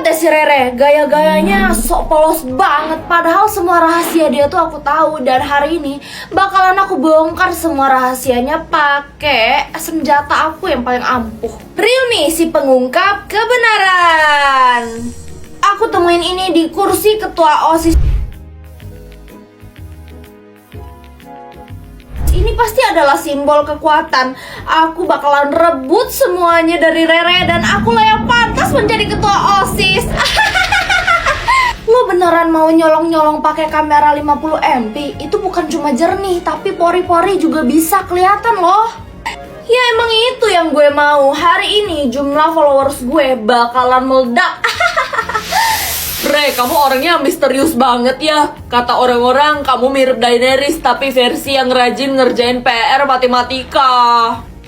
deh si Rere, gaya-gayanya sok polos banget. Padahal semua rahasia dia tuh aku tahu. Dan hari ini bakalan aku bongkar semua rahasianya pakai senjata aku yang paling ampuh. Realme, si pengungkap kebenaran. Aku temuin ini di kursi ketua OSIS. Ini pasti adalah simbol kekuatan. Aku bakalan rebut semuanya dari Rere dan aku lah yang pantas menjadi ketua OSIS. Lo beneran mau nyolong-nyolong pakai kamera 50 MP? Itu bukan cuma jernih, tapi pori-pori juga bisa kelihatan loh. Ya emang itu yang gue mau. Hari ini jumlah followers gue bakalan meledak. Re, kamu orangnya misterius banget ya. Kata orang-orang kamu mirip Daenerys tapi versi yang rajin ngerjain PR matematika.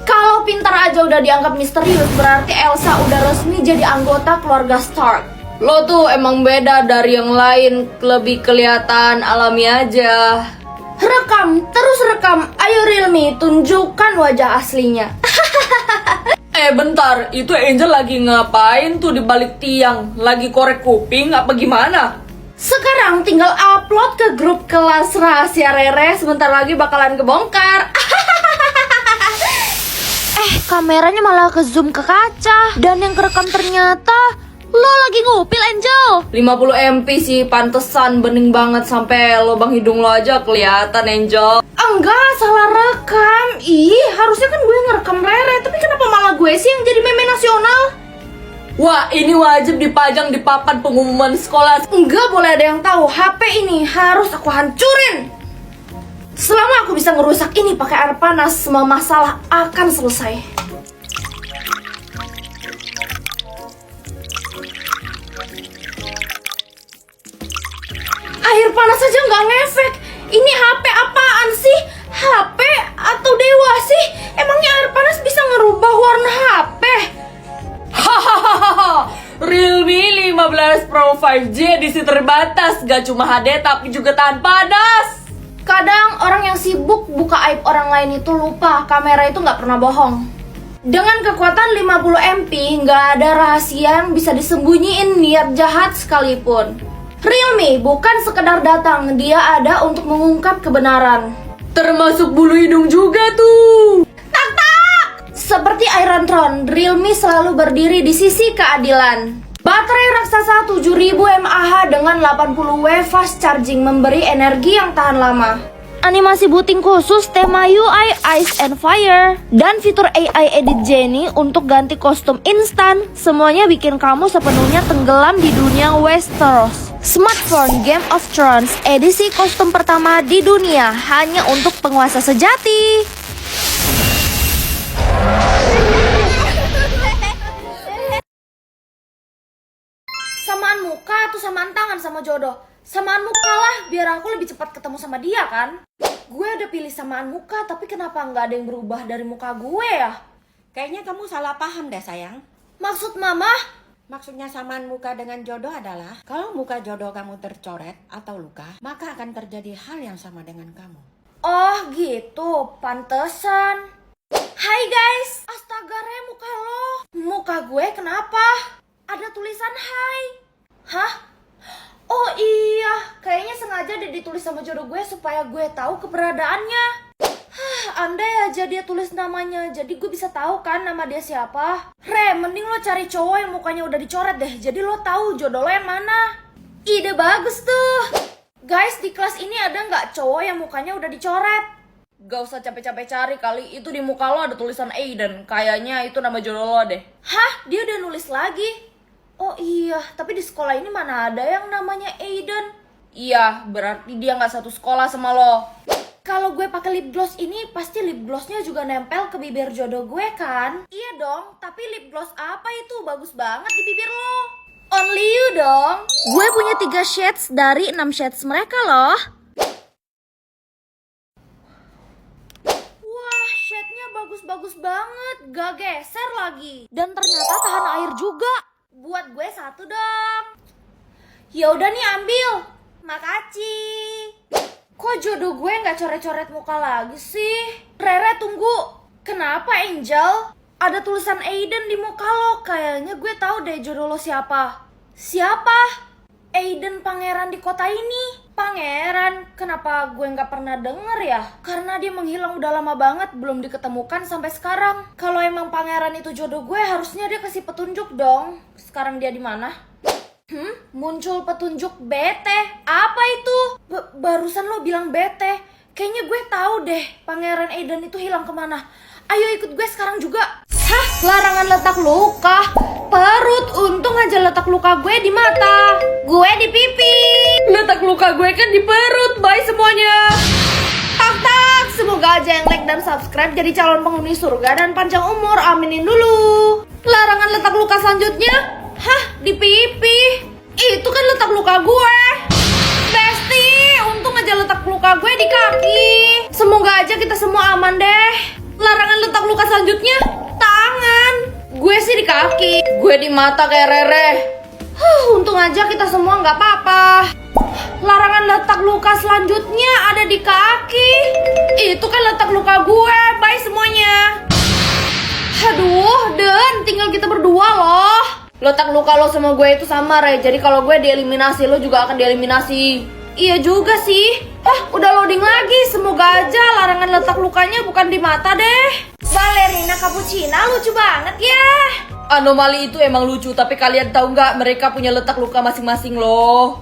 Kalau pintar aja udah dianggap misterius, berarti Elsa udah resmi jadi anggota keluarga Stark. Lo tuh emang beda dari yang lain, lebih kelihatan alami aja. Rekam, terus rekam. Ayo Realme, tunjukkan wajah aslinya. Bentar, itu Angel lagi ngapain tuh di balik tiang? Lagi korek kuping apa gimana? Sekarang tinggal upload ke grup kelas rahasia Rere. Sebentar lagi bakalan kebongkar. Kameranya malah ke zoom ke kaca. Dan yang kerekam ternyata lo lagi ngupil, Angel. 50 MP sih, pantesan bening banget sampai lubang hidung lo aja kelihatan, Angel. Enggak, salah rekam. Ih, harusnya kan gue ngerekam Rere. Tapi kenapa malah gue sih yang jadi meme nasional? Wah, ini wajib dipajang di papan pengumuman sekolah. Enggak boleh ada yang tahu. HP ini harus aku hancurin. Selama aku bisa ngerusak ini pakai air panas, semua masalah akan selesai. Air panas aja nggak ngefek. Ini HP apaan sih? HP atau dewa sih? Emangnya air panas bisa ngerubah warna HP? Hahaha, Realme 15 Pro 5G edisi terbatas. Gak cuma HD tapi juga tahan panas. Kadang orang yang sibuk buka aib orang lain itu lupa kamera itu nggak pernah bohong. Dengan kekuatan 50 MP, nggak ada rahasia yang bisa disembunyiin niat jahat sekalipun. Realme bukan sekedar datang, dia ada untuk mengungkap kebenaran. Termasuk bulu hidung juga tuh. Seperti Iron Throne, Realme selalu berdiri di sisi keadilan. Baterai raksasa 7000 mAh dengan 80W fast charging memberi energi yang tahan lama. Animasi booting khusus tema UI Ice and Fire dan fitur AI Edit Genie untuk ganti kostum instan. Semuanya bikin kamu sepenuhnya tenggelam di dunia Westeros. Smartphone Game of Thrones edisi kostum pertama di dunia hanya untuk penguasa sejati. Samaan muka atau samaan tangan sama jodoh? Samaan muka lah, biar aku lebih cepat ketemu sama dia kan. Gue udah pilih samaan muka, tapi kenapa nggak ada yang berubah dari muka gue ya? Kayaknya kamu salah paham deh sayang. Maksud mama? Maksudnya samaan muka dengan jodoh adalah kalau muka jodoh kamu tercoret atau luka, maka akan terjadi hal yang sama dengan kamu. Oh gitu, pantesan. Hai guys, astaga Re, muka lo. Muka gue kenapa? Ada tulisan hai. Hah? Oh iya, kayaknya sengaja deh ditulis sama jodoh gue supaya gue tahu keberadaannya. Andai aja dia tulis namanya, jadi gue bisa tahu kan nama dia siapa. Re, mending lo cari cowok yang mukanya udah dicoret deh, jadi lo tahu jodoh lo yang mana. Ide bagus tuh. Guys, di kelas ini ada nggak cowok yang mukanya udah dicoret? Gak usah capek-capek cari kali, itu di muka lo ada tulisan Aiden. Kayaknya itu nama jodoh lo deh. Hah? Dia udah nulis lagi? Oh iya, tapi di sekolah ini mana ada yang namanya Aiden? Iya, berarti dia gak satu sekolah sama lo. Kalau gue pakai lip gloss ini, pasti lip glossnya juga nempel ke bibir jodoh gue kan? Iya dong, tapi lip gloss apa itu? Bagus banget di bibir lo. Only you dong. Gue punya 3 shades dari 6 shades mereka loh. Wah, shade-nya bagus-bagus banget. Gak geser lagi. Dan ternyata tahan air juga. Buat gue 1 dong. Ya udah nih, ambil. Makasih. Kok jodoh gue nggak coret-coret muka lagi sih? Rere, tunggu. Kenapa, Angel? Ada tulisan Aiden di muka lo. Kayaknya gue tahu deh jodoh lo siapa. Siapa? Aiden pangeran di kota ini. Pangeran? Kenapa gue nggak pernah denger ya? Karena dia menghilang udah lama banget, belum diketemukan sampai sekarang. Kalau emang pangeran itu jodoh gue, harusnya dia kasih petunjuk dong. Sekarang dia di mana? Muncul petunjuk bete. Apa itu? Barusan lo bilang bete. Kayaknya gue tahu deh pangeran Aiden itu hilang kemana. Ayo ikut gue sekarang juga. Hah? Larangan letak luka? Perut, untung aja letak luka gue di mata. Gue di pipi. Letak luka gue kan di perut. Bye semuanya. Tak, semoga aja yang like dan subscribe jadi calon penghuni surga dan panjang umur. Aminin dulu. Larangan letak luka selanjutnya? Hah? Di pipi? Itu kan letak luka gue. Besti, untung aja letak luka gue di kaki. Semoga aja kita semua aman deh. Larangan letak luka selanjutnya? Tangan. Gue sih di kaki. Gue di mata kayak Rere. Untung aja kita semua nggak apa-apa. Larangan letak luka selanjutnya ada di kaki. Itu kan letak luka gue. Bye semuanya. Aduh, Dan, tinggal kita berdua loh. Letak luka lo sama gue itu sama, Re. Jadi kalau gue dieliminasi, lo juga akan dieliminasi. Iya juga sih. Udah loading lagi. Semoga aja larangan letak lukanya bukan di mata deh. Balerina Cappuccina lucu banget ya. Anomali itu emang lucu, tapi kalian tahu nggak mereka punya letak luka masing-masing loh.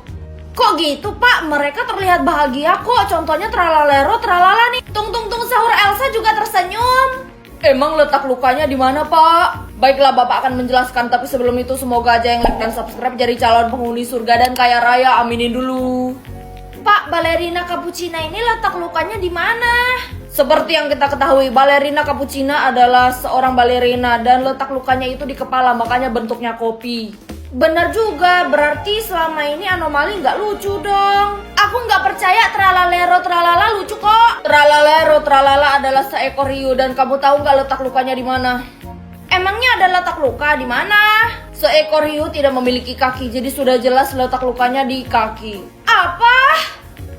Kok gitu Pak? Mereka terlihat bahagia kok. Contohnya tralalero tralala nih. Tung sahur Elsa juga tersenyum. Emang letak lukanya di mana, Pak? Baiklah, Bapak akan menjelaskan, tapi sebelum itu semoga aja yang like dan subscribe jadi calon penghuni surga dan kaya raya. Aminin dulu. Pak, balerina Cappuccina ini letak lukanya di mana? Seperti yang kita ketahui, balerina Cappuccina adalah seorang balerina dan letak lukanya itu di kepala, makanya bentuknya kopi. Bener juga, berarti selama ini anomali nggak lucu dong. Aku nggak percaya tralalero tralala lucu kok. Tralalero tralala adalah seekor hiu dan kamu tahu nggak letak lukanya di mana? Emangnya ada letak luka di mana? Seekor hiu tidak memiliki kaki, jadi sudah jelas letak lukanya di kaki. Apa?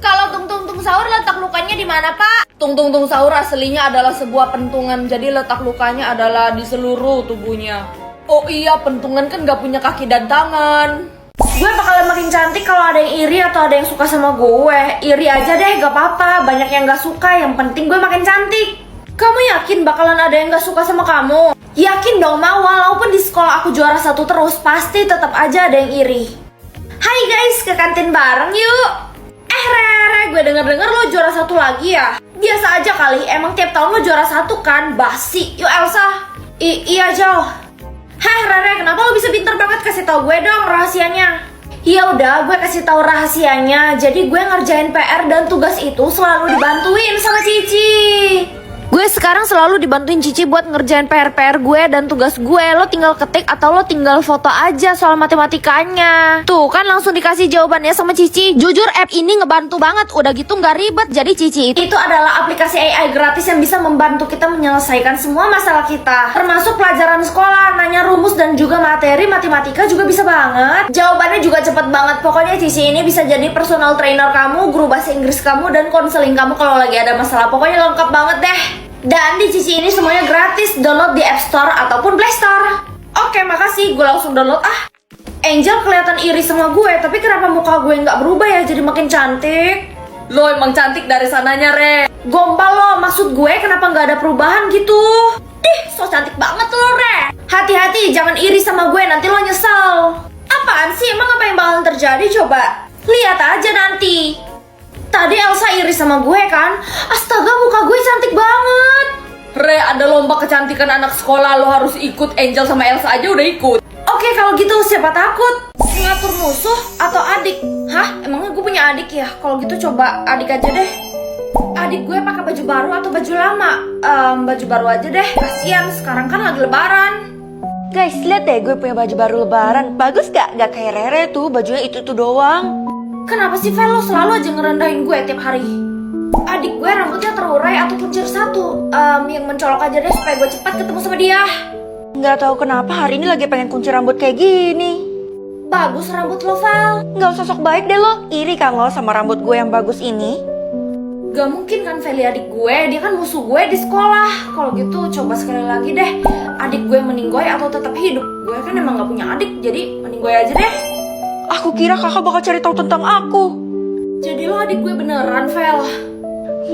Kalau tung sahur letak lukanya di mana, Pak? Tung sahur aslinya adalah sebuah pentungan, jadi letak lukanya adalah di seluruh tubuhnya. Oh iya, pentungan kan gak punya kaki dan tangan. Gue bakalan makin cantik kalau ada yang iri atau ada yang suka sama gue. Iri aja deh, gak apa-apa. Banyak yang gak suka, yang penting gue makin cantik. Kamu yakin bakalan ada yang gak suka sama kamu? Yakin dong, Ma. Walaupun di sekolah aku juara 1 terus, pasti tetap aja ada yang iri. Hai guys, ke kantin bareng yuk. Rere, gue denger-denger lo juara 1 lagi ya? Biasa aja kali, emang tiap tahun lo juara 1 kan? Basi. Yuk Elsa. Iya Jo. Heh Rere, kenapa lo bisa pinter banget? Kasih tau gue dong rahasianya. Ya udah, gue kasih tahu rahasianya. Jadi gue ngerjain PR dan tugas itu selalu dibantuin sama Cici. Gue sekarang selalu dibantuin Cici buat ngerjain PR gue dan tugas gue. Lo tinggal ketik atau lo tinggal foto aja soal matematikanya. Tuh kan langsung dikasih jawabannya sama Cici. Jujur app ini ngebantu banget. Udah gitu nggak ribet. Jadi Cici itu adalah aplikasi AI gratis yang bisa membantu kita menyelesaikan semua masalah kita. Termasuk pelajaran sekolah, nanya rumus dan juga materi matematika juga bisa banget. Jawabannya juga cepet banget. Pokoknya Cici ini bisa jadi personal trainer kamu, guru bahasa Inggris kamu, dan konseling kamu kalau lagi ada masalah. Pokoknya lengkap banget deh. Dan di Cici ini semuanya gratis, download di App Store ataupun Play Store. Oke, makasih, gue langsung download ah. Angel kelihatan iri sama gue, tapi kenapa muka gue nggak berubah ya jadi makin cantik? Lo emang cantik dari sananya, Re. Gombal lo, maksud gue kenapa nggak ada perubahan gitu? So cantik banget lo, Re. Hati-hati, jangan iri sama gue, nanti lo nyesel. Apaan sih, emang apa yang bakalan terjadi coba? Lihat aja nanti. Tadi Elsa iri sama gue kan? Astaga, muka gue cantik banget. Re, ada lomba kecantikan anak sekolah, lo harus ikut. Angel sama Elsa aja udah ikut. Oke, kalau gitu siapa takut? Ngatur musuh atau adik? Hah? Emangnya gue punya adik ya? Kalau gitu coba adik aja deh. Adik gue pakai baju baru atau baju lama? Baju baru aja deh. Kasian, sekarang kan lagi lebaran. Guys, lihat deh gue punya baju baru lebaran. Bagus gak? Gak kayak Rere tuh, bajunya itu doang. Kenapa sih Vel, lo selalu aja ngerendahin gue tiap hari? Adik gue rambutnya terurai atau kuncir satu. Yang mencolok aja deh supaya gue cepat ketemu sama dia. Nggak tahu kenapa hari ini lagi pengen kunci rambut kayak gini. Bagus rambut lo, Val. Nggak usah sok baik deh lo. Iri kan lo sama rambut gue yang bagus ini? Gak mungkin kan Feli adik gue, dia kan musuh gue di sekolah. Kalau gitu coba sekali lagi deh. Adik gue meninggoy atau tetap hidup? Gue kan emang gak punya adik, jadi meninggoy aja deh. Aku kira kakak bakal cari tahu tentang aku. Jadi lo adik gue beneran, Vel?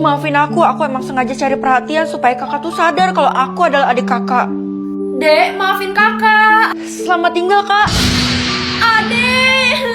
Maafin aku emang sengaja cari perhatian supaya kakak tuh sadar kalau aku adalah adik kakak. Dek, maafin kakak. Selamat tinggal, Kak. Adek.